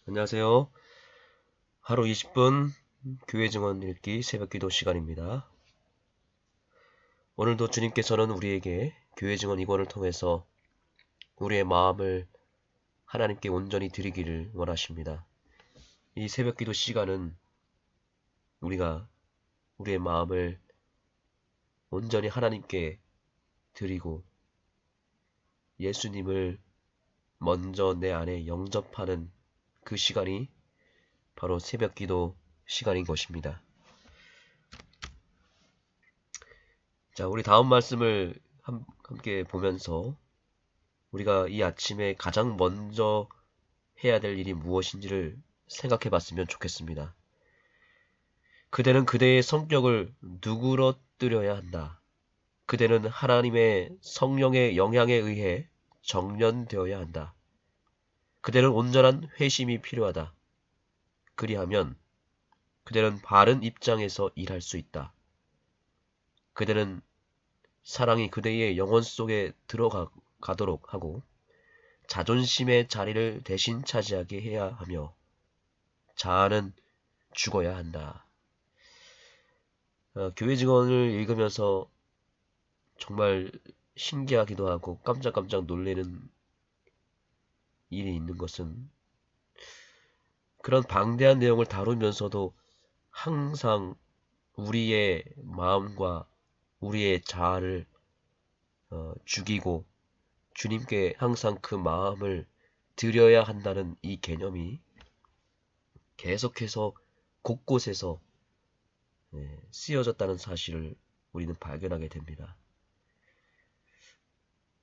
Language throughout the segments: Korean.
안녕하세요. 하루 20분 교회 증언 읽기 새벽 기도 시간입니다. 오늘도 주님께서는 우리에게 교회 증언 이권을 통해서 우리의 마음을 하나님께 온전히 드리기를 원하십니다. 이 새벽 기도 시간은 우리가 우리의 마음을 온전히 하나님께 드리고 예수님을 먼저 내 안에 영접하는 그 시간이 바로 새벽 기도 시간인 것입니다. 자, 우리 다음 말씀을 함께 보면서 우리가 이 아침에 가장 먼저 해야 될 일이 무엇인지를 생각해 봤으면 좋겠습니다. 그대는 그대의 성격을 누그러뜨려야 한다. 그대는 하나님의 성령의 영향에 의해 정련되어야 한다. 그대는 온전한 회심이 필요하다. 그리하면 그대는 바른 입장에서 일할 수 있다. 그대는 사랑이 그대의 영혼 속에 들어가도록 하고 자존심의 자리를 대신 차지하게 해야 하며 자아는 죽어야 한다. 교회 증언을 읽으면서 정말 신기하기도 하고 깜짝깜짝 놀라는 일이 있는 것은 그런 방대한 내용을 다루면서도 항상 우리의 마음과 우리의 자아를 죽이고 주님께 항상 그 마음을 드려야 한다는 이 개념이 계속해서 곳곳에서 쓰여졌다는 사실을 우리는 발견하게 됩니다.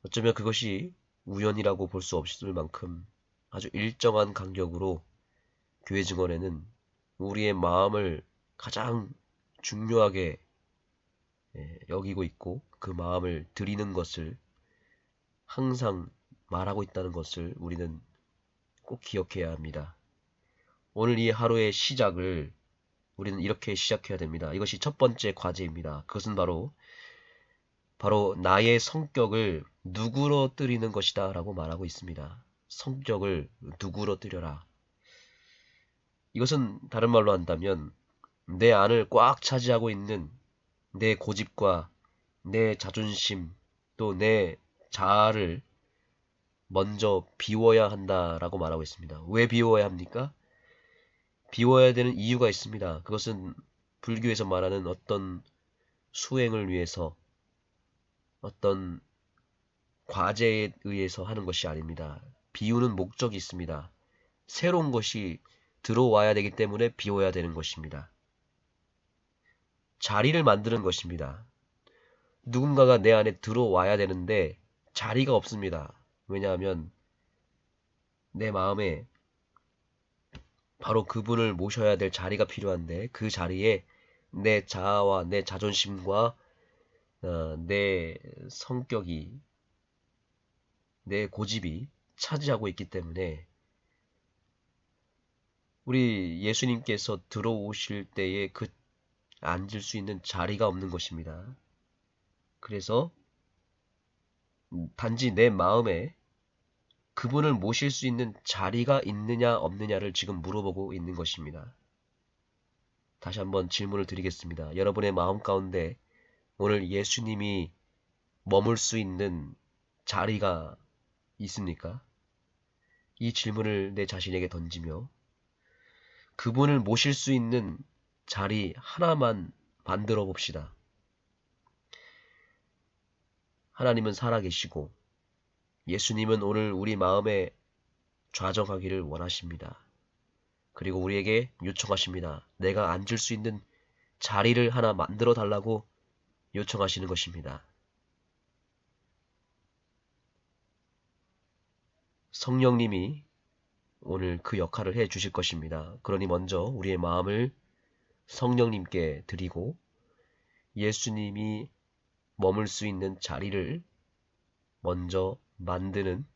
어쩌면 그것이 우연이라고 볼 수 없을 만큼 아주 일정한 간격으로 교회 증언에는 우리의 마음을 가장 중요하게 여기고 있고 그 마음을 드리는 것을 항상 말하고 있다는 것을 우리는 꼭 기억해야 합니다. 오늘 이 하루의 시작을 우리는 이렇게 시작해야 됩니다. 이것이 첫 번째 과제입니다. 그것은 바로 나의 성격을 누그러뜨리는 것이다 라고 말하고 있습니다. 성격을 누그러뜨려라. 이것은 다른 말로 한다면 내 안을 꽉 차지하고 있는 내 고집과 내 자존심 또 내 자아를 먼저 비워야 한다라고 말하고 있습니다. 왜 비워야 합니까? 비워야 되는 이유가 있습니다. 그것은 불교에서 말하는 어떤 수행을 위해서 어떤 과제에 의해서 하는 것이 아닙니다. 비우는 목적이 있습니다. 새로운 것이 들어와야 되기 때문에 비워야 되는 것입니다. 자리를 만드는 것입니다. 누군가가 내 안에 들어와야 되는데 자리가 없습니다. 왜냐하면 내 마음에 바로 그분을 모셔야 될 자리가 필요한데 그 자리에 내 자아와 내 자존심과 내 성격이 내 고집이 차지하고 있기 때문에 우리 예수님께서 들어오실 때에 그 앉을 수 있는 자리가 없는 것입니다. 그래서 단지 내 마음에 그분을 모실 수 있는 자리가 있느냐 없느냐를 지금 물어보고 있는 것입니다. 다시 한번 질문을 드리겠습니다. 여러분의 마음 가운데 오늘 예수님이 머물 수 있는 자리가 있습니까? 이 질문을 내 자신에게 던지며 그분을 모실 수 있는 자리 하나만 만들어 봅시다. 하나님은 살아계시고 예수님은 오늘 우리 마음에 좌정하기를 원하십니다. 그리고 우리에게 요청하십니다. 내가 앉을 수 있는 자리를 하나 만들어 달라고 요청하시는 것입니다. 성령님이 오늘 그 역할을 해 주실 것입니다. 그러니 먼저 우리의 마음을 성령님께 드리고 예수님이 머물 수 있는 자리를 먼저 만드는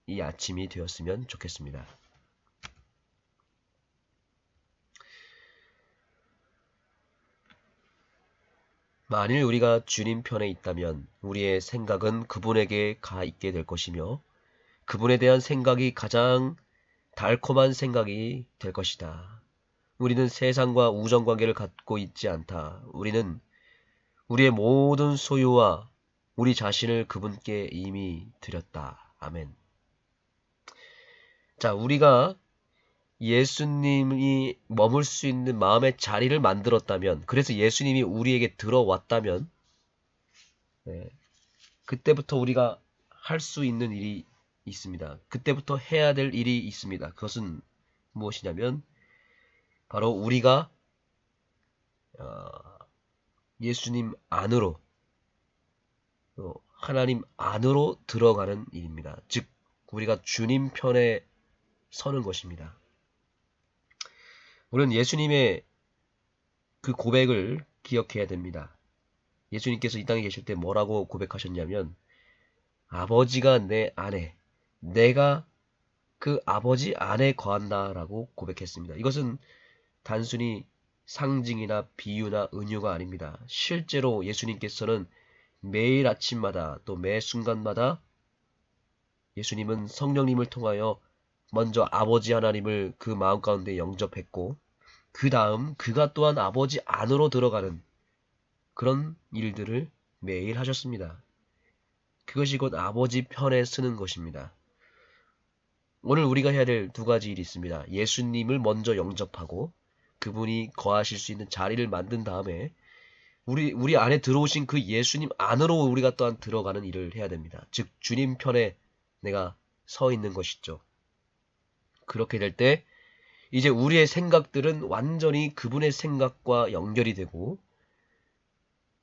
이 아침이 되었으면 좋겠습니다. 만일 우리가 주님 편에 있다면 우리의 생각은 그분에게 가 있게 될 것이며 그분에 대한 생각이 가장 달콤한 생각이 될 것이다. 우리는 세상과 우정관계를 갖고 있지 않다. 우리는 우리의 모든 소유와 우리 자신을 그분께 이미 드렸다. 아멘. 자, 우리가 예수님이 머물 수 있는 마음의 자리를 만들었다면, 그래서 예수님이 우리에게 들어왔다면, 그때부터 우리가 할 수 있는 일이 있습니다. 그때부터 해야 될 일이 있습니다. 그것은 무엇이냐면 바로 우리가 예수님 안으로, 하나님 안으로 들어가는 일입니다. 즉 우리가 주님 편에 서는 것입니다. 우리는 예수님의 그 고백을 기억해야 됩니다. 예수님께서 이 땅에 계실 때 뭐라고 고백하셨냐면, 아버지가 내 안에, 내가 그 아버지 안에 거한다라고 고백했습니다. 이것은 단순히 상징이나 비유나 은유가 아닙니다. 실제로 예수님께서는 매일 아침마다 또 매 순간마다 예수님은 성령님을 통하여 먼저 아버지 하나님을 그 마음 가운데 영접했고, 그 다음 그가 또한 아버지 안으로 들어가는 그런 일들을 매일 하셨습니다. 그것이 곧 아버지 편에 서는 것입니다. 오늘 우리가 해야 될 두 가지 일이 있습니다. 예수님을 먼저 영접하고 그분이 거하실 수 있는 자리를 만든 다음에 우리 안에 들어오신 그 예수님 안으로 우리가 또한 들어가는 일을 해야 됩니다. 즉 주님 편에 내가 서 있는 것이죠. 그렇게 될 때 이제 우리의 생각들은 완전히 그분의 생각과 연결이 되고,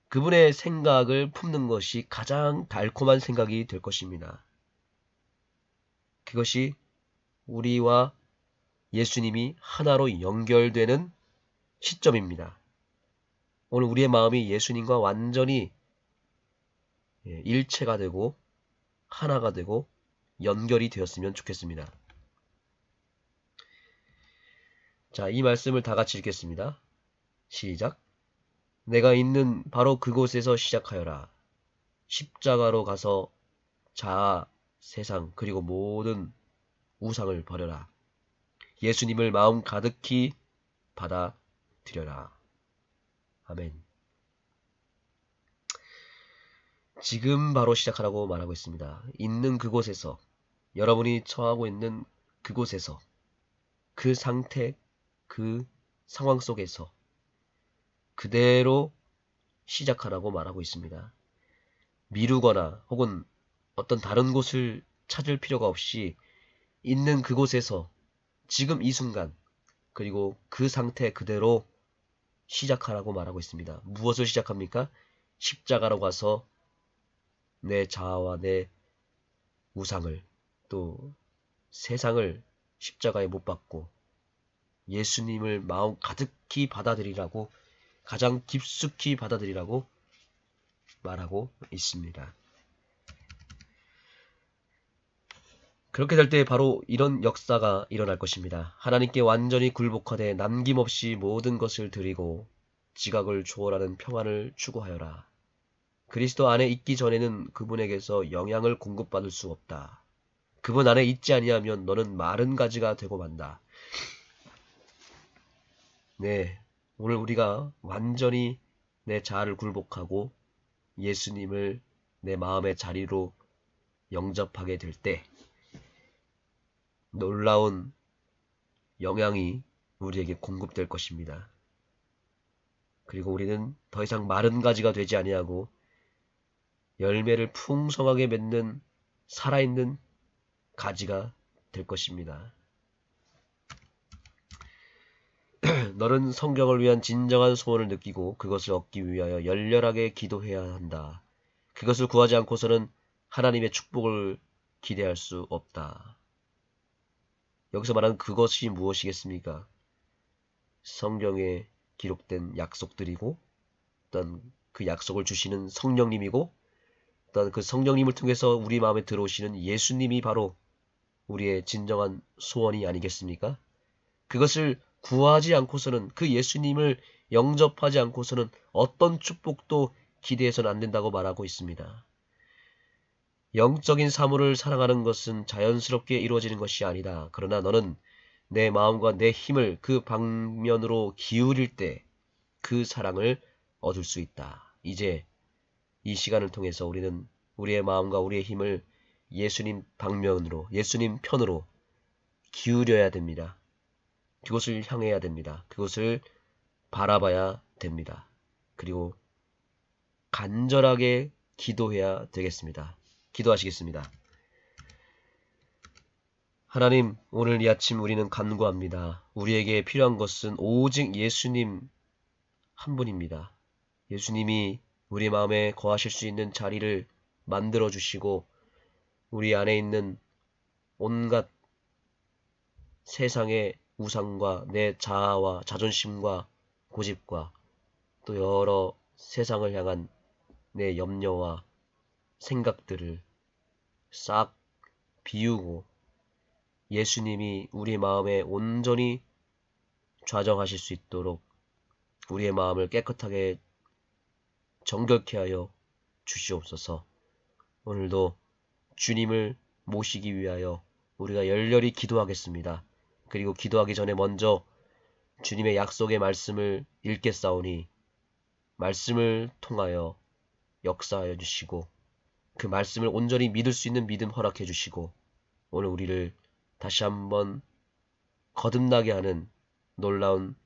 그분의 생각을 품는 것이 가장 달콤한 생각이 될 것입니다. 그것이 우리와 예수님이 하나로 연결되는 시점입니다. 오늘 우리의 마음이 예수님과 완전히 일체가 되고 하나가 되고 연결이 되었으면 좋겠습니다. 자, 이 말씀을 다 같이 읽겠습니다. 시작. 내가 있는 바로 그곳에서 시작하여라. 십자가로 가서 자아, 세상, 그리고 모든 우상을 버려라. 예수님을 마음 가득히 받아들여라. 아멘. 지금 바로 시작하라고 말하고 있습니다. 있는 그곳에서, 여러분이 처하고 있는 그곳에서, 그 상태, 그 상황 속에서 그대로 시작하라고 말하고 있습니다. 미루거나 혹은 어떤 다른 곳을 찾을 필요가 없이 있는 그곳에서 지금 이 순간, 그리고 그 상태 그대로 시작하라고 말하고 있습니다. 무엇을 시작합니까? 십자가로 가서 내 자아와 내 우상을, 또 세상을 십자가에 못 박고 예수님을 마음 가득히 받아들이라고, 가장 깊숙이 받아들이라고 말하고 있습니다. 그렇게 될 때 바로 이런 역사가 일어날 것입니다. 하나님께 완전히 굴복하되 남김없이 모든 것을 드리고 지각을 초월하는 평안을 추구하여라. 그리스도 안에 있기 전에는 그분에게서 영향을 공급받을 수 없다. 그분 안에 있지 아니하면 너는 마른 가지가 되고 만다. 네, 오늘 우리가 완전히 내 자아를 굴복하고 예수님을 내 마음의 자리로 영접하게 될 때 놀라운 영향이 우리에게 공급될 것입니다. 그리고 우리는 더 이상 마른 가지가 되지 아니하고 열매를 풍성하게 맺는 살아있는 가지가 될 것입니다. 너는 성경을 위한 진정한 소원을 느끼고 그것을 얻기 위하여 열렬하게 기도해야 한다. 그것을 구하지 않고서는 하나님의 축복을 기대할 수 없다. 여기서 말하는 그것이 무엇이겠습니까? 성경에 기록된 약속들이고, 어떤 그 약속을 주시는 성령님이고, 어떤 그 성령님을 통해서 우리 마음에 들어오시는 예수님이 바로 우리의 진정한 소원이 아니겠습니까? 그것을 구하지 않고서는, 그 예수님을 영접하지 않고서는 어떤 축복도 기대해서는 안 된다고 말하고 있습니다. 영적인 사물을 사랑하는 것은 자연스럽게 이루어지는 것이 아니다. 그러나 너는 내 마음과 내 힘을 그 방면으로 기울일 때 그 사랑을 얻을 수 있다. 이제 이 시간을 통해서 우리는 우리의 마음과 우리의 힘을 예수님 방면으로, 예수님 편으로 기울여야 됩니다. 그곳을 향해야 됩니다. 그곳을 바라봐야 됩니다. 그리고 간절하게 기도해야 되겠습니다. 기도하시겠습니다. 하나님, 오늘 이 아침 우리는 간구합니다. 우리에게 필요한 것은 오직 예수님 한 분입니다. 예수님이 우리 마음에 거하실 수 있는 자리를 만들어 주시고 우리 안에 있는 온갖 세상의 우상과 내 자아와 자존심과 고집과 또 여러 세상을 향한 내 염려와 생각들을 싹 비우고 예수님이 우리 마음에 온전히 좌정하실 수 있도록 우리의 마음을 깨끗하게 정결케 하여 주시옵소서. 오늘도 주님을 모시기 위하여 우리가 열렬히 기도하겠습니다. 그리고 기도하기 전에 먼저 주님의 약속의 말씀을 읽겠사오니 말씀을 통하여 역사하여 주시고 그 말씀을 온전히 믿을 수 있는 믿음 허락해 주시고 오늘 우리를 다시 한번 거듭나게 하는 놀라운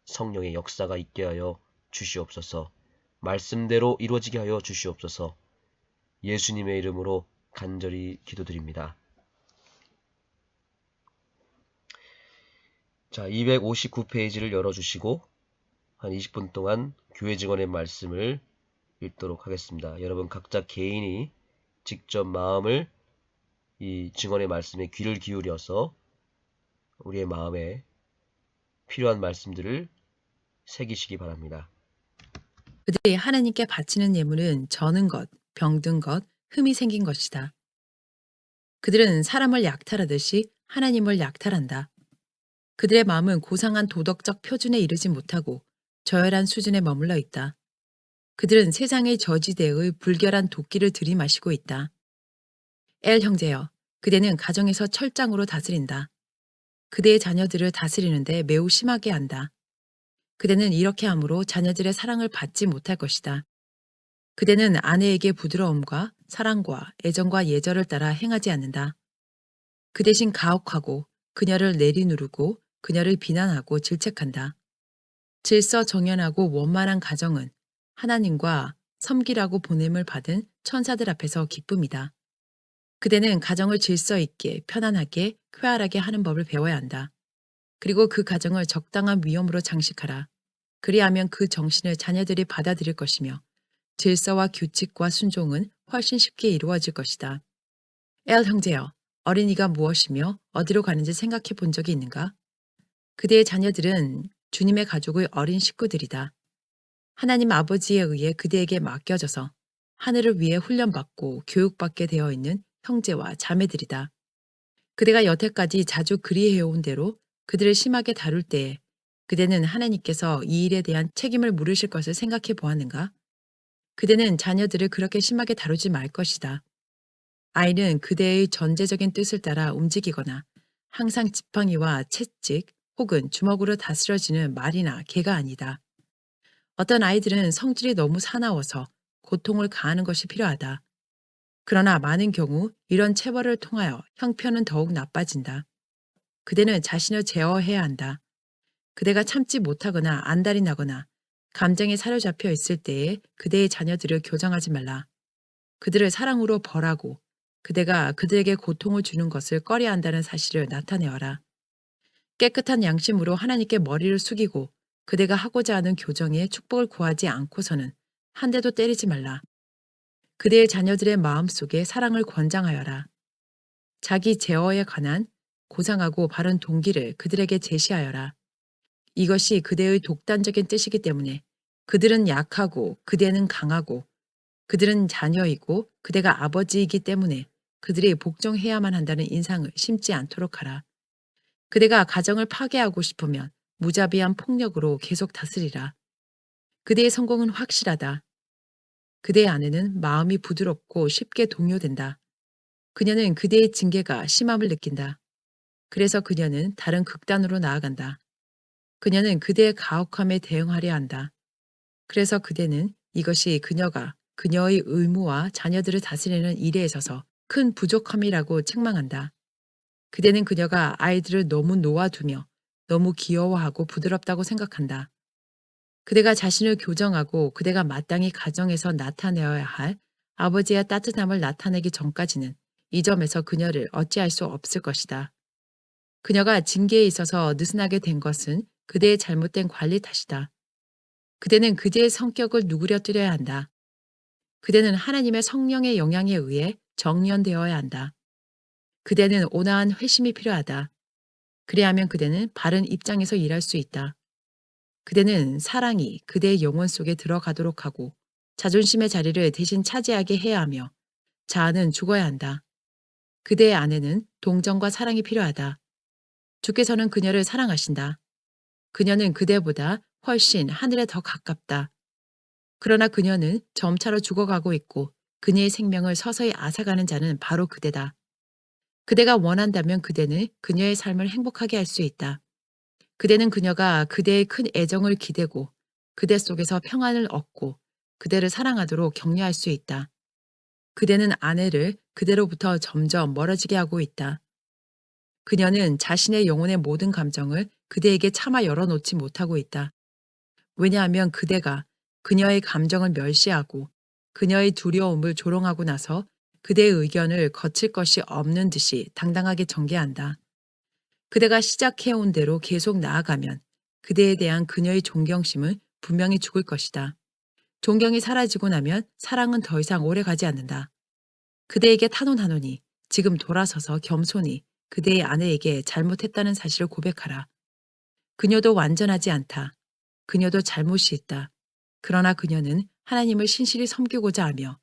성령의 역사가 있게 하여 주시옵소서. 말씀대로 이루어지게 하여 주시옵소서. 예수님의 이름으로 간절히 기도드립니다. 자, 259페이지를 열어주시고 한 20분 동안 교회 증언의 말씀을 읽도록 하겠습니다. 여러분 각자 개인이 직접 마음을 이 증언의 말씀에 귀를 기울여서 우리의 마음에 필요한 말씀들을 새기시기 바랍니다. 그들이 하나님께 바치는 예물은 저는 것, 병든 것, 흠이 생긴 것이다. 그들은 사람을 약탈하듯이 하나님을 약탈한다. 그들의 마음은 고상한 도덕적 표준에 이르지 못하고 저열한 수준에 머물러 있다. 그들은 세상의 저지대의 불결한 도끼를 들이마시고 있다. 엘 형제여, 그대는 가정에서 철장으로 다스린다. 그대의 자녀들을 다스리는데 매우 심하게 한다. 그대는 이렇게 함으로 자녀들의 사랑을 받지 못할 것이다. 그대는 아내에게 부드러움과 사랑과 애정과 예절을 따라 행하지 않는다. 그 대신 가혹하고 그녀를 내리누르고 그녀를 비난하고 질책한다. 질서정연하고 원만한 가정은 하나님과 섬기라고 보냄을 받은 천사들 앞에서 기쁨이다. 그대는 가정을 질서 있게 편안하게 쾌활하게 하는 법을 배워야 한다. 그리고 그 가정을 적당한 위엄으로 장식하라. 그리하면 그 정신을 자녀들이 받아들일 것이며 질서와 규칙과 순종은 훨씬 쉽게 이루어질 것이다. 엘 형제여, 어린이가 무엇이며 어디로 가는지 생각해 본 적이 있는가? 그대의 자녀들은 주님의 가족의 어린 식구들이다. 하나님 아버지에 의해 그대에게 맡겨져서 하늘을 위해 훈련받고 교육받게 되어 있는 형제와 자매들이다. 그대가 여태까지 자주 그리해온 대로 그들을 심하게 다룰 때에 그대는 하나님께서 이 일에 대한 책임을 물으실 것을 생각해 보았는가? 그대는 자녀들을 그렇게 심하게 다루지 말 것이다. 아이는 그대의 전제적인 뜻을 따라 움직이거나 항상 지팡이와 채찍 혹은 주먹으로 다스려지는 말이나 개가 아니다. 어떤 아이들은 성질이 너무 사나워서 고통을 가하는 것이 필요하다. 그러나 많은 경우 이런 체벌을 통하여 형편은 더욱 나빠진다. 그대는 자신을 제어해야 한다. 그대가 참지 못하거나 안달이 나거나 감정에 사로잡혀 있을 때에 그대의 자녀들을 교정하지 말라. 그들을 사랑으로 벌하고 그대가 그들에게 고통을 주는 것을 꺼려한다는 사실을 나타내어라. 깨끗한 양심으로 하나님께 머리를 숙이고 그대가 하고자 하는 교정에 축복을 구하지 않고서는 한 대도 때리지 말라. 그대의 자녀들의 마음속에 사랑을 권장하여라. 자기 제어에 관한 고상하고 바른 동기를 그들에게 제시하여라. 이것이 그대의 독단적인 뜻이기 때문에 그들은 약하고 그대는 강하고 그들은 자녀이고 그대가 아버지이기 때문에 그들이 복종해야만 한다는 인상을 심지 않도록 하라. 그대가 가정을 파괴하고 싶으면 무자비한 폭력으로 계속 다스리라. 그대의 성공은 확실하다. 그대의 아내는 마음이 부드럽고 쉽게 동요된다. 그녀는 그대의 징계가 심함을 느낀다. 그래서 그녀는 다른 극단으로 나아간다. 그녀는 그대의 가혹함에 대응하려 한다. 그래서 그대는 이것이 그녀가 그녀의 의무와 자녀들을 다스리는 일에 있어서 큰 부족함이라고 책망한다. 그대는 그녀가 아이들을 너무 놓아두며 너무 귀여워하고 부드럽다고 생각한다. 그대가 자신을 교정하고 그대가 마땅히 가정에서 나타내어야 할 아버지의 따뜻함을 나타내기 전까지는 이 점에서 그녀를 어찌할 수 없을 것이다. 그녀가 징계에 있어서 느슨하게 된 것은 그대의 잘못된 관리 탓이다. 그대는 그대의 성격을 누그러뜨려야 한다. 그대는 하나님의 성령의 영향에 의해 정련되어야 한다. 그대는 온화한 회심이 필요하다. 그리하면 그대는 바른 입장에서 일할 수 있다. 그대는 사랑이 그대의 영혼 속에 들어가도록 하고 자존심의 자리를 대신 차지하게 해야 하며 자아는 죽어야 한다. 그대의 안에는 동정과 사랑이 필요하다. 주께서는 그녀를 사랑하신다. 그녀는 그대보다 훨씬 하늘에 더 가깝다. 그러나 그녀는 점차로 죽어가고 있고 그녀의 생명을 서서히 앗아가는 자는 바로 그대다. 그대가 원한다면 그대는 그녀의 삶을 행복하게 할 수 있다. 그대는 그녀가 그대의 큰 애정을 기대고 그대 속에서 평안을 얻고 그대를 사랑하도록 격려할 수 있다. 그대는 아내를 그대로부터 점점 멀어지게 하고 있다. 그녀는 자신의 영혼의 모든 감정을 그대에게 차마 열어놓지 못하고 있다. 왜냐하면 그대가 그녀의 감정을 멸시하고 그녀의 두려움을 조롱하고 나서 그대의 의견을 거칠 것이 없는 듯이 당당하게 전개한다. 그대가 시작해온 대로 계속 나아가면 그대에 대한 그녀의 존경심은 분명히 죽을 것이다. 존경이 사라지고 나면 사랑은 더 이상 오래 가지 않는다. 그대에게 탄원하노니 지금 돌아서서 겸손히 그대의 아내에게 잘못했다는 사실을 고백하라. 그녀도 완전하지 않다. 그녀도 잘못이 있다. 그러나 그녀는 하나님을 신실히 섬기고자 하며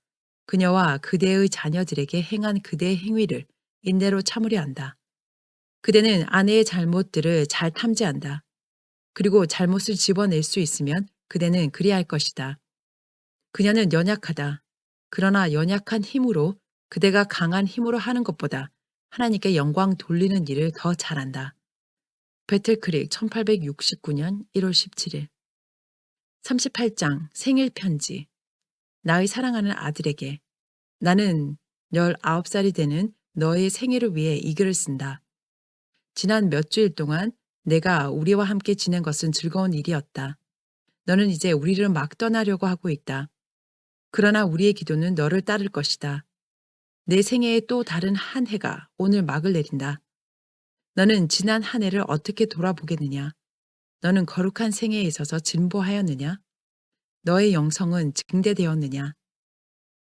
그녀와 그대의 자녀들에게 행한 그대의 행위를 인내로 참으려 한다. 그대는 아내의 잘못들을 잘 탐지한다. 그리고 잘못을 집어낼 수 있으면 그대는 그리할 것이다. 그녀는 연약하다. 그러나 연약한 힘으로 그대가 강한 힘으로 하는 것보다 하나님께 영광 돌리는 일을 더 잘한다. 배틀크릭 1869년 1월 17일 38장 생일 편지 나의 사랑하는 아들에게 나는 19살이 되는 너의 생일을 위해 이 글을 쓴다. 지난 몇 주일 동안 내가 우리와 함께 지낸 것은 즐거운 일이었다. 너는 이제 우리를 막 떠나려고 하고 있다. 그러나 우리의 기도는 너를 따를 것이다. 내 생애에 또 다른 한 해가 오늘 막을 내린다. 너는 지난 한 해를 어떻게 돌아보겠느냐? 너는 거룩한 생애에 있어서 진보하였느냐? 너의 영성은 증대되었느냐?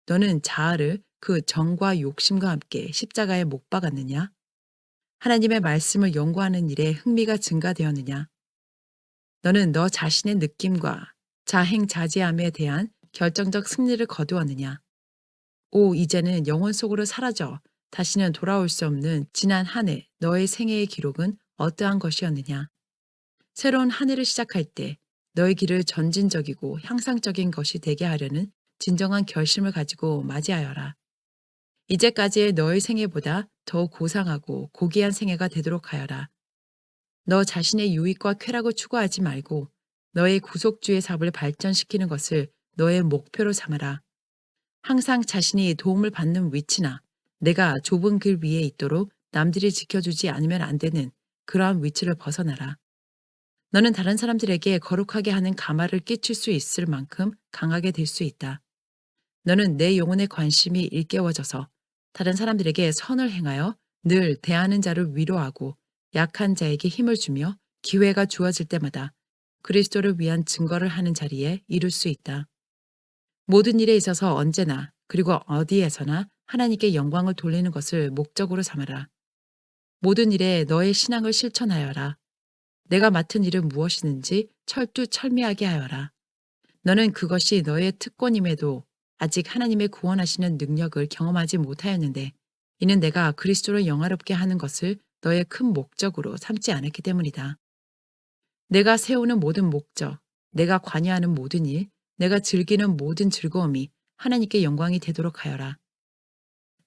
너는 자아를 그 정과 욕심과 함께 십자가에 못 박았느냐? 하나님의 말씀을 연구하는 일에 흥미가 증가되었느냐? 너는 너 자신의 느낌과 자행자제함에 대한 결정적 승리를 거두었느냐? 오, 이제는 영혼 속으로 사라져 다시는 돌아올 수 없는 지난 한 해 너의 생애의 기록은 어떠한 것이었느냐? 새로운 한 해를 시작할 때 너의 길을 전진적이고 향상적인 것이 되게 하려는 진정한 결심을 가지고 맞이하여라. 이제까지의 너의 생애보다 더 고상하고 고귀한 생애가 되도록 하여라. 너 자신의 유익과 쾌락을 추구하지 말고 너의 구속주의 삶을 발전시키는 것을 너의 목표로 삼아라. 항상 자신이 도움을 받는 위치나 내가 좁은 길 위에 있도록 남들이 지켜주지 않으면 안 되는 그러한 위치를 벗어나라. 너는 다른 사람들에게 거룩하게 하는 가마를 끼칠 수 있을 만큼 강하게 될 수 있다. 너는 내 영혼의 관심이 일깨워져서 다른 사람들에게 선을 행하여 늘 대하는 자를 위로하고 약한 자에게 힘을 주며 기회가 주어질 때마다 그리스도를 위한 증거를 하는 자리에 이룰 수 있다. 모든 일에 있어서 언제나 그리고 어디에서나 하나님께 영광을 돌리는 것을 목적으로 삼아라. 모든 일에 너의 신앙을 실천하여라. 내가 맡은 일은 무엇이든지 철두철미하게 하여라. 너는 그것이 너의 특권임에도 아직 하나님의 구원하시는 능력을 경험하지 못하였는데 이는 내가 그리스도를 영화롭게 하는 것을 너의 큰 목적으로 삼지 않았기 때문이다. 내가 세우는 모든 목적, 내가 관여하는 모든 일, 내가 즐기는 모든 즐거움이 하나님께 영광이 되도록 하여라.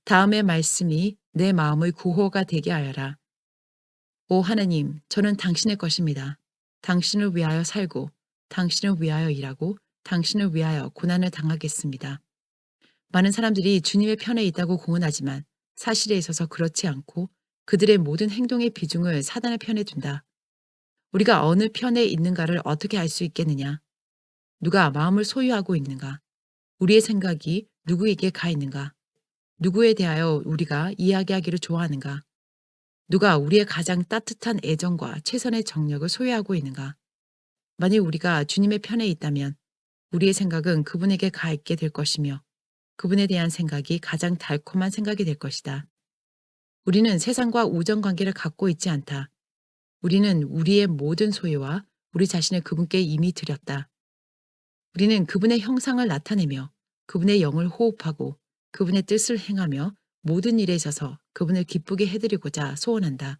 다음의 말씀이 내 마음의 구호가 되게 하여라. 오 하나님, 저는 당신의 것입니다. 당신을 위하여 살고, 당신을 위하여 일하고, 당신을 위하여 고난을 당하겠습니다. 많은 사람들이 주님의 편에 있다고 공언하지만 사실에 있어서 그렇지 않고 그들의 모든 행동의 비중을 사단의 편에 둔다. 우리가 어느 편에 있는가를 어떻게 알 수 있겠느냐? 누가 마음을 소유하고 있는가? 우리의 생각이 누구에게 가 있는가? 누구에 대하여 우리가 이야기하기를 좋아하는가? 누가 우리의 가장 따뜻한 애정과 최선의 정력을 소유하고 있는가? 만일 우리가 주님의 편에 있다면 우리의 생각은 그분에게 가 있게 될 것이며 그분에 대한 생각이 가장 달콤한 생각이 될 것이다. 우리는 세상과 우정 관계를 갖고 있지 않다. 우리는 우리의 모든 소유와 우리 자신을 그분께 이미 드렸다. 우리는 그분의 형상을 나타내며 그분의 영을 호흡하고 그분의 뜻을 행하며 모든 일에 있어서 그분을 기쁘게 해드리고자 소원한다.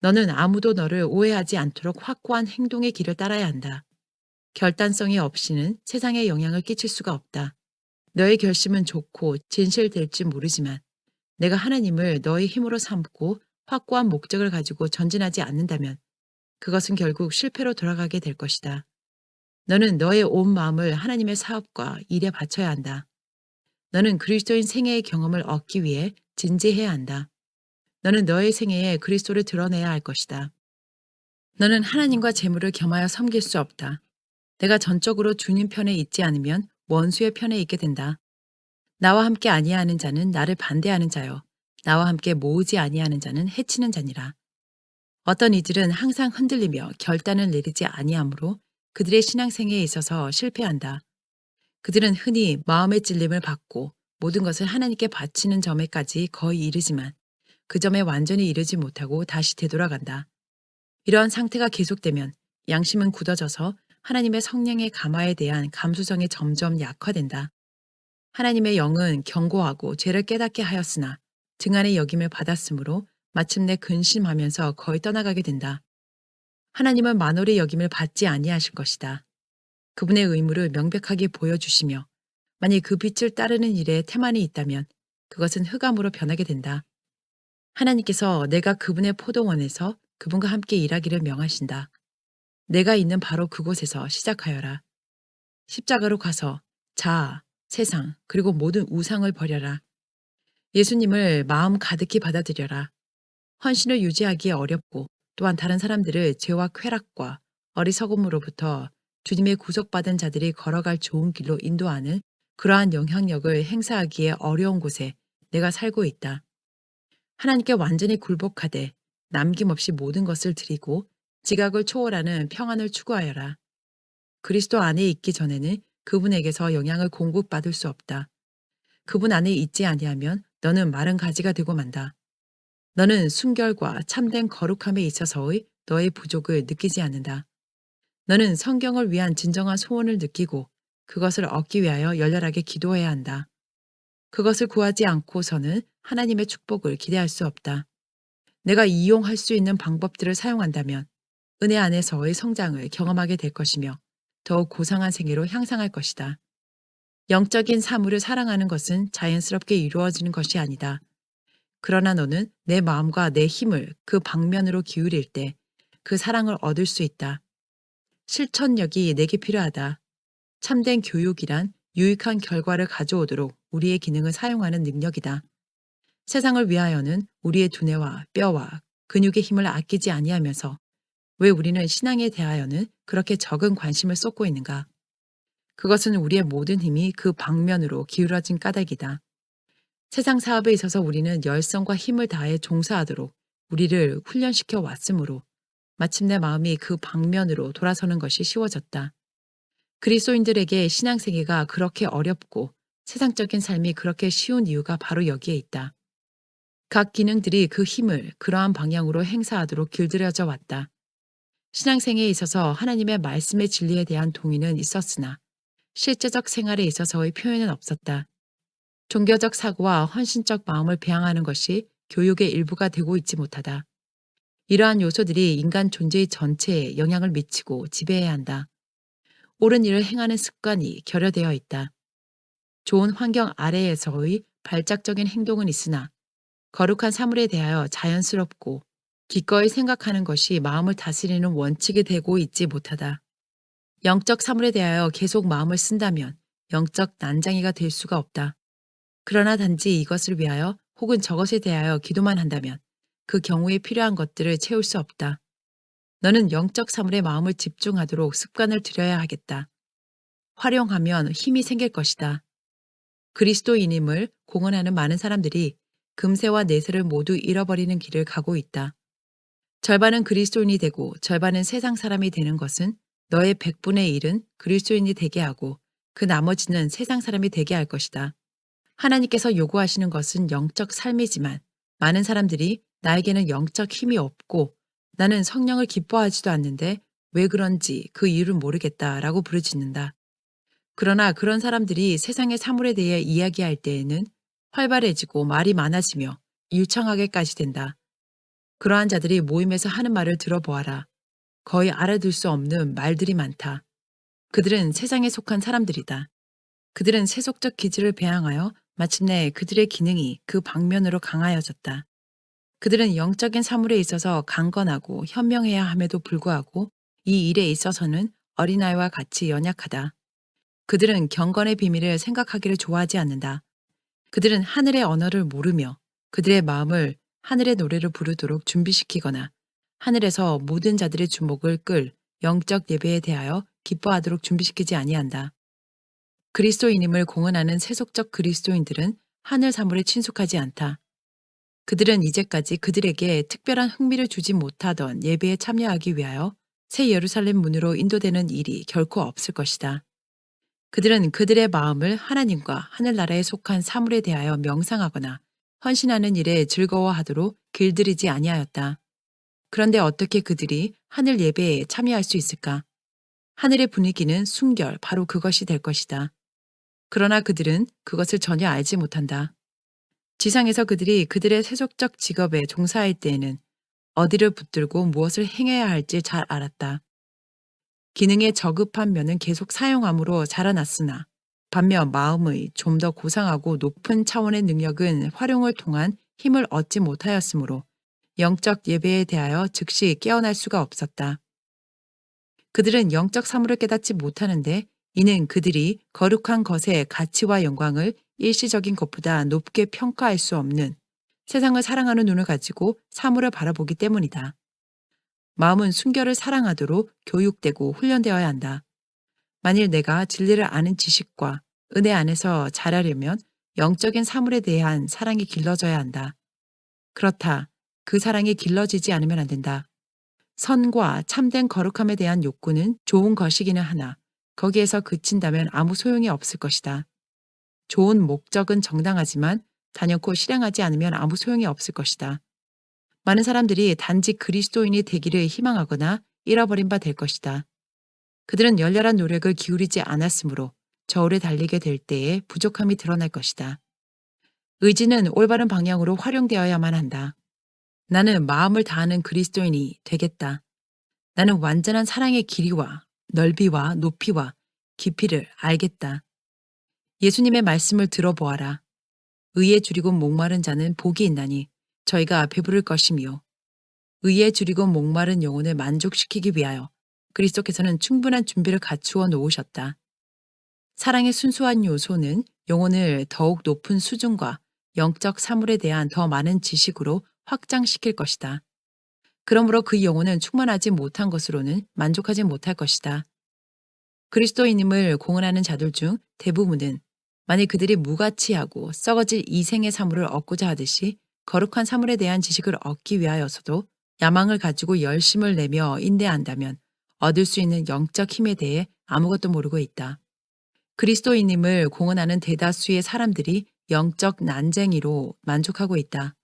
너는 아무도 너를 오해하지 않도록 확고한 행동의 길을 따라야 한다. 결단성이 없이는 세상에 영향을 끼칠 수가 없다. 너의 결심은 좋고 진실될지 모르지만 내가 하나님을 너의 힘으로 삼고 확고한 목적을 가지고 전진하지 않는다면 그것은 결국 실패로 돌아가게 될 것이다. 너는 너의 온 마음을 하나님의 사업과 일에 바쳐야 한다. 너는 그리스도인 생애의 경험을 얻기 위해 진지해야 한다. 너는 너의 생애에 그리스도를 드러내야 할 것이다. 너는 하나님과 재물을 겸하여 섬길 수 없다. 내가 전적으로 주님 편에 있지 않으면 원수의 편에 있게 된다. 나와 함께 아니하는 자는 나를 반대하는 자요. 나와 함께 모으지 아니하는 자는 해치는 자니라. 어떤 이들은 항상 흔들리며 결단을 내리지 아니하므로 그들의 신앙생애에 있어서 실패한다. 그들은 흔히 마음의 찔림을 받고 모든 것을 하나님께 바치는 점에까지 거의 이르지만 그 점에 완전히 이르지 못하고 다시 되돌아간다. 이러한 상태가 계속되면 양심은 굳어져서 하나님의 성령의 감화에 대한 감수성이 점점 약화된다. 하나님의 영은 경고하고 죄를 깨닫게 하였으나 증안의 여김을 받았으므로 마침내 근심하면서 거의 떠나가게 된다. 하나님은 만월의 여김을 받지 아니하실 것이다. 그분의 의무를 명백하게 보여주시며 만일 그 빛을 따르는 일에 태만이 있다면 그것은 흑암으로 변하게 된다. 하나님께서 내가 그분의 포도원에서 그분과 함께 일하기를 명하신다. 내가 있는 바로 그곳에서 시작하여라. 십자가로 가서 자아, 세상, 그리고 모든 우상을 버려라. 예수님을 마음 가득히 받아들여라. 헌신을 유지하기에 어렵고 또한 다른 사람들을 죄와 쾌락과 어리석음으로부터 주님의 구속받은 자들이 걸어갈 좋은 길로 인도하는 그러한 영향력을 행사하기에 어려운 곳에 내가 살고 있다. 하나님께 완전히 굴복하되 남김없이 모든 것을 드리고 지각을 초월하는 평안을 추구하여라. 그리스도 안에 있기 전에는 그분에게서 영향을 공급받을 수 없다. 그분 안에 있지 아니하면 너는 마른 가지가 되고 만다. 너는 순결과 참된 거룩함에 있어서의 너의 부족을 느끼지 않는다. 너는 성경을 위한 진정한 소원을 느끼고 그것을 얻기 위하여 열렬하게 기도해야 한다. 그것을 구하지 않고서는 하나님의 축복을 기대할 수 없다. 내가 이용할 수 있는 방법들을 사용한다면 은혜 안에서의 성장을 경험하게 될 것이며 더욱 고상한 생애로 향상할 것이다. 영적인 사물을 사랑하는 것은 자연스럽게 이루어지는 것이 아니다. 그러나 너는 내 마음과 내 힘을 그 방면으로 기울일 때 그 사랑을 얻을 수 있다. 실천력이 내게 필요하다. 참된 교육이란 유익한 결과를 가져오도록 우리의 기능을 사용하는 능력이다. 세상을 위하여는 우리의 두뇌와 뼈와 근육의 힘을 아끼지 아니하면서 왜 우리는 신앙에 대하여는 그렇게 적은 관심을 쏟고 있는가? 그것은 우리의 모든 힘이 그 방면으로 기울어진 까닭이다. 세상 사업에 있어서 우리는 열성과 힘을 다해 종사하도록 우리를 훈련시켜 왔으므로 마침내 마음이 그 방면으로 돌아서는 것이 쉬워졌다. 그리스도인들에게 신앙생애가 그렇게 어렵고 세상적인 삶이 그렇게 쉬운 이유가 바로 여기에 있다. 각 기능들이 그 힘을 그러한 방향으로 행사하도록 길들여져 왔다. 신앙생애에 있어서 하나님의 말씀의 진리에 대한 동의는 있었으나 실제적 생활에 있어서의 표현은 없었다. 종교적 사고와 헌신적 마음을 배양하는 것이 교육의 일부가 되고 있지 못하다. 이러한 요소들이 인간 존재의 전체에 영향을 미치고 지배해야 한다. 옳은 일을 행하는 습관이 결여되어 있다. 좋은 환경 아래에서의 발작적인 행동은 있으나 거룩한 사물에 대하여 자연스럽고 기꺼이 생각하는 것이 마음을 다스리는 원칙이 되고 있지 못하다. 영적 사물에 대하여 계속 마음을 쓴다면 영적 난장이가 될 수가 없다. 그러나 단지 이것을 위하여 혹은 저것에 대하여 기도만 한다면 그 경우에 필요한 것들을 채울 수 없다. 너는 영적 사물에 마음을 집중하도록 습관을 들여야 하겠다. 활용하면 힘이 생길 것이다. 그리스도인임을 공언하는 많은 사람들이 금세와 내세를 모두 잃어버리는 길을 가고 있다. 절반은 그리스도인이 되고 절반은 세상 사람이 되는 것은 너의 100분의 1은 그리스도인이 되게 하고 그 나머지는 세상 사람이 되게 할 것이다. 하나님께서 요구하시는 것은 영적 삶이지만 많은 사람들이 나에게는 영적 힘이 없고 나는 성령을 기뻐하지도 않는데 왜 그런지 그 이유를 모르겠다라고 부르짖는다. 그러나 그런 사람들이 세상의 사물에 대해 이야기할 때에는 활발해지고 말이 많아지며 유창하게까지 된다. 그러한 자들이 모임에서 하는 말을 들어보아라. 거의 알아들 수 없는 말들이 많다. 그들은 세상에 속한 사람들이다. 그들은 세속적 기질을 배양하여 마침내 그들의 기능이 그 방면으로 강하여졌다. 그들은 영적인 사물에 있어서 강건하고 현명해야 함에도 불구하고 이 일에 있어서는 어린아이와 같이 연약하다. 그들은 경건의 비밀을 생각하기를 좋아하지 않는다. 그들은 하늘의 언어를 모르며 그들의 마음을 하늘의 노래를 부르도록 준비시키거나 하늘에서 모든 자들의 주목을 끌 영적 예배에 대하여 기뻐하도록 준비시키지 아니한다. 그리스도인임을 공언하는 세속적 그리스도인들은 하늘 사물에 친숙하지 않다. 그들은 이제까지 그들에게 특별한 흥미를 주지 못하던 예배에 참여하기 위하여 새 예루살렘 문으로 인도되는 일이 결코 없을 것이다. 그들은 그들의 마음을 하나님과 하늘나라에 속한 사물에 대하여 명상하거나 헌신하는 일에 즐거워하도록 길들이지 아니하였다. 그런데 어떻게 그들이 하늘 예배에 참여할 수 있을까? 하늘의 분위기는 순결, 바로 그것이 될 것이다. 그러나 그들은 그것을 전혀 알지 못한다. 지상에서 그들이 그들의 세속적 직업에 종사할 때에는 어디를 붙들고 무엇을 행해야 할지 잘 알았다. 기능에 저급한 면은 계속 사용함으로 자라났으나 반면 마음의 좀 더 고상하고 높은 차원의 능력은 활용을 통한 힘을 얻지 못하였으므로 영적 예배에 대하여 즉시 깨어날 수가 없었다. 그들은 영적 사물을 깨닫지 못하는데 이는 그들이 거룩한 것의 가치와 영광을 일시적인 것보다 높게 평가할 수 없는 세상을 사랑하는 눈을 가지고 사물을 바라보기 때문이다. 마음은 순결을 사랑하도록 교육되고 훈련되어야 한다. 만일 내가 진리를 아는 지식과 은혜 안에서 자라려면 영적인 사물에 대한 사랑이 길러져야 한다. 그렇다. 그 사랑이 길러지지 않으면 안 된다. 선과 참된 거룩함에 대한 욕구는 좋은 것이기는 하나 거기에서 그친다면 아무 소용이 없을 것이다. 좋은 목적은 정당하지만 단연코 실행하지 않으면 아무 소용이 없을 것이다. 많은 사람들이 단지 그리스도인이 되기를 희망하거나 잃어버린 바 될 것이다. 그들은 열렬한 노력을 기울이지 않았으므로 저울에 달리게 될 때에 부족함이 드러날 것이다. 의지는 올바른 방향으로 활용되어야만 한다. 나는 마음을 다하는 그리스도인이 되겠다. 나는 완전한 사랑의 길이와 넓이와 높이와 깊이를 알겠다. 예수님의 말씀을 들어보아라. 의에 줄이고 목마른 자는 복이 있나니 저희가 배부를 것이며 의에 줄이고 목마른 영혼을 만족시키기 위하여 그리스도께서는 충분한 준비를 갖추어 놓으셨다. 사랑의 순수한 요소는 영혼을 더욱 높은 수준과 영적 사물에 대한 더 많은 지식으로 확장시킬 것이다. 그러므로 그 영혼은 충만하지 못한 것으로는 만족하지 못할 것이다. 그리스도인임을 공언하는 자들 중 대부분은 만일 그들이 무가치하고 썩어질 이생의 사물을 얻고자 하듯이 거룩한 사물에 대한 지식을 얻기 위하여서도 야망을 가지고 열심을 내며 인내한다면 얻을 수 있는 영적 힘에 대해 아무것도 모르고 있다. 그리스도인임을 공언하는 대다수의 사람들이 영적 난쟁이로 만족하고 있다.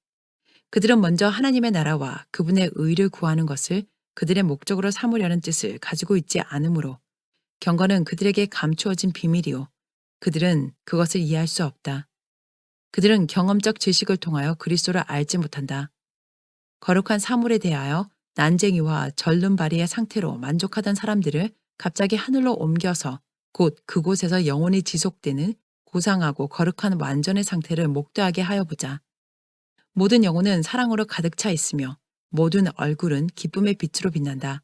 그들은 먼저 하나님의 나라와 그분의 의를 구하는 것을 그들의 목적으로 삼으려는 뜻을 가지고 있지 않으므로 경건은 그들에게 감추어진 비밀이요. 그들은 그것을 이해할 수 없다. 그들은 경험적 지식을 통하여 그리스도를 알지 못한다. 거룩한 사물에 대하여 난쟁이와 절름발이의 상태로 만족하던 사람들을 갑자기 하늘로 옮겨서 곧 그곳에서 영원히 지속되는 고상하고 거룩한 완전의 상태를 목도하게 하여 보자. 모든 영혼은 사랑으로 가득 차 있으며 모든 얼굴은 기쁨의 빛으로 빛난다.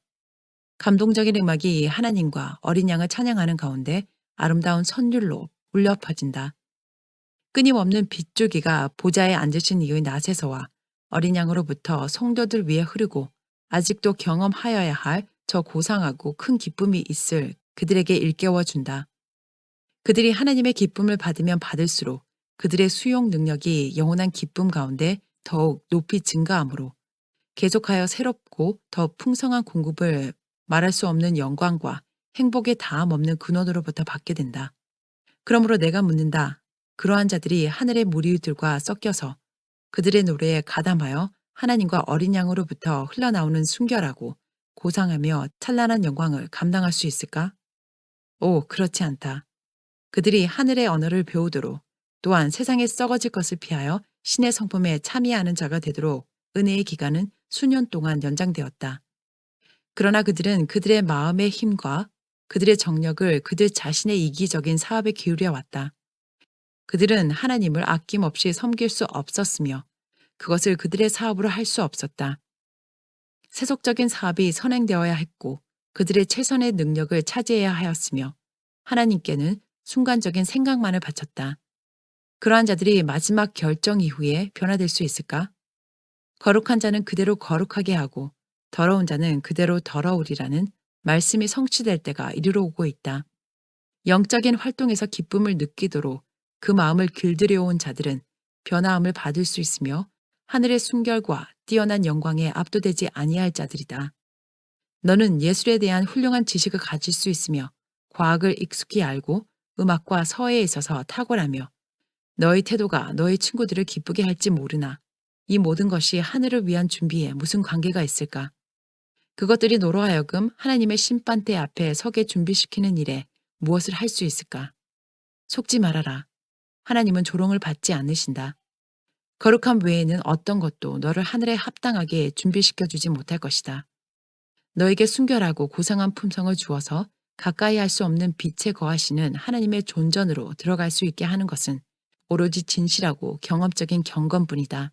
감동적인 음악이 하나님과 어린 양을 찬양하는 가운데 아름다운 선율로 울려 퍼진다. 끊임없는 빗줄기가 보좌에 앉으신 이의 낫에서와 어린 양으로부터 성도들 위에 흐르고 아직도 경험하여야 할 저 고상하고 큰 기쁨이 있을 그들에게 일깨워 준다. 그들이 하나님의 기쁨을 받으면 받을수록 그들의 수용 능력이 영원한 기쁨 가운데 더욱 높이 증가하므로 계속하여 새롭고 더 풍성한 공급을 말할 수 없는 영광과 행복의 다함 없는 근원으로부터 받게 된다. 그러므로 내가 묻는다. 그러한 자들이 하늘의 무리들과 섞여서 그들의 노래에 가담하여 하나님과 어린 양으로부터 흘러나오는 순결하고 고상하며 찬란한 영광을 감당할 수 있을까? 오, 그렇지 않다. 그들이 하늘의 언어를 배우도록 또한 세상에 썩어질 것을 피하여 신의 성품에 참여하는 자가 되도록 은혜의 기간은 수년 동안 연장되었다. 그러나 그들은 그들의 마음의 힘과 그들의 정력을 그들 자신의 이기적인 사업에 기울여 왔다. 그들은 하나님을 아낌없이 섬길 수 없었으며 그것을 그들의 사업으로 할 수 없었다. 세속적인 사업이 선행되어야 했고 그들의 최선의 능력을 차지해야 하였으며 하나님께는 순간적인 생각만을 바쳤다. 그러한 자들이 마지막 결정 이후에 변화될 수 있을까? 거룩한 자는 그대로 거룩하게 하고 더러운 자는 그대로 더러우리라는 말씀이 성취될 때가 이르러 오고 있다. 영적인 활동에서 기쁨을 느끼도록 그 마음을 길들여온 자들은 변화함을 받을 수 있으며 하늘의 순결과 뛰어난 영광에 압도되지 아니할 자들이다. 너는 예술에 대한 훌륭한 지식을 가질 수 있으며 과학을 익숙히 알고 음악과 서예에 있어서 탁월하며 너의 태도가 너의 친구들을 기쁘게 할지 모르나 이 모든 것이 하늘을 위한 준비에 무슨 관계가 있을까? 그것들이 너로 하여금 하나님의 심판대 앞에 서게 준비시키는 일에 무엇을 할 수 있을까? 속지 말아라. 하나님은 조롱을 받지 않으신다. 거룩함 외에는 어떤 것도 너를 하늘에 합당하게 준비시켜 주지 못할 것이다. 너에게 순결하고 고상한 품성을 주어서 가까이 할 수 없는 빛에 거하시는 하나님의 존전으로 들어갈 수 있게 하는 것은 오로지 진실하고 경험적인 경건뿐이다.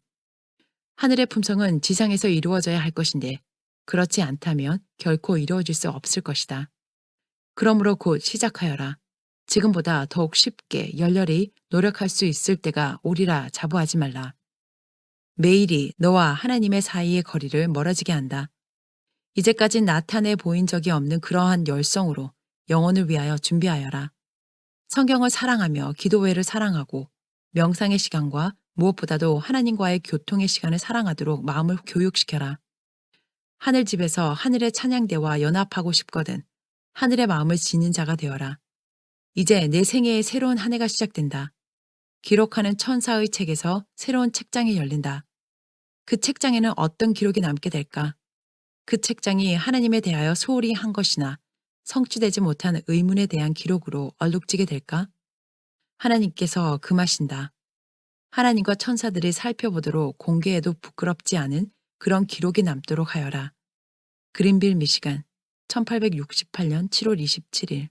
하늘의 품성은 지상에서 이루어져야 할 것인데 그렇지 않다면 결코 이루어질 수 없을 것이다. 그러므로 곧 시작하여라. 지금보다 더욱 쉽게 열렬히 노력할 수 있을 때가 오리라 자부하지 말라. 매일이 너와 하나님의 사이의 거리를 멀어지게 한다. 이제까지 나타내 보인 적이 없는 그러한 열성으로 영혼을 위하여 준비하여라. 성경을 사랑하며 기도회를 사랑하고 명상의 시간과 무엇보다도 하나님과의 교통의 시간을 사랑하도록 마음을 교육시켜라. 하늘집에서 하늘의 찬양대와 연합하고 싶거든 하늘의 마음을 지닌 자가 되어라. 이제 내 생애의 새로운 한 해가 시작된다. 기록하는 천사의 책에서 새로운 책장이 열린다. 그 책장에는 어떤 기록이 남게 될까? 그 책장이 하나님에 대하여 소홀히 한 것이나 성취되지 못한 의문에 대한 기록으로 얼룩지게 될까? 하나님께서 금하신다. 하나님과 천사들이 살펴보도록 공개해도 부끄럽지 않은 그런 기록이 남도록 하여라. 그린빌 미시간 1868년 7월 27일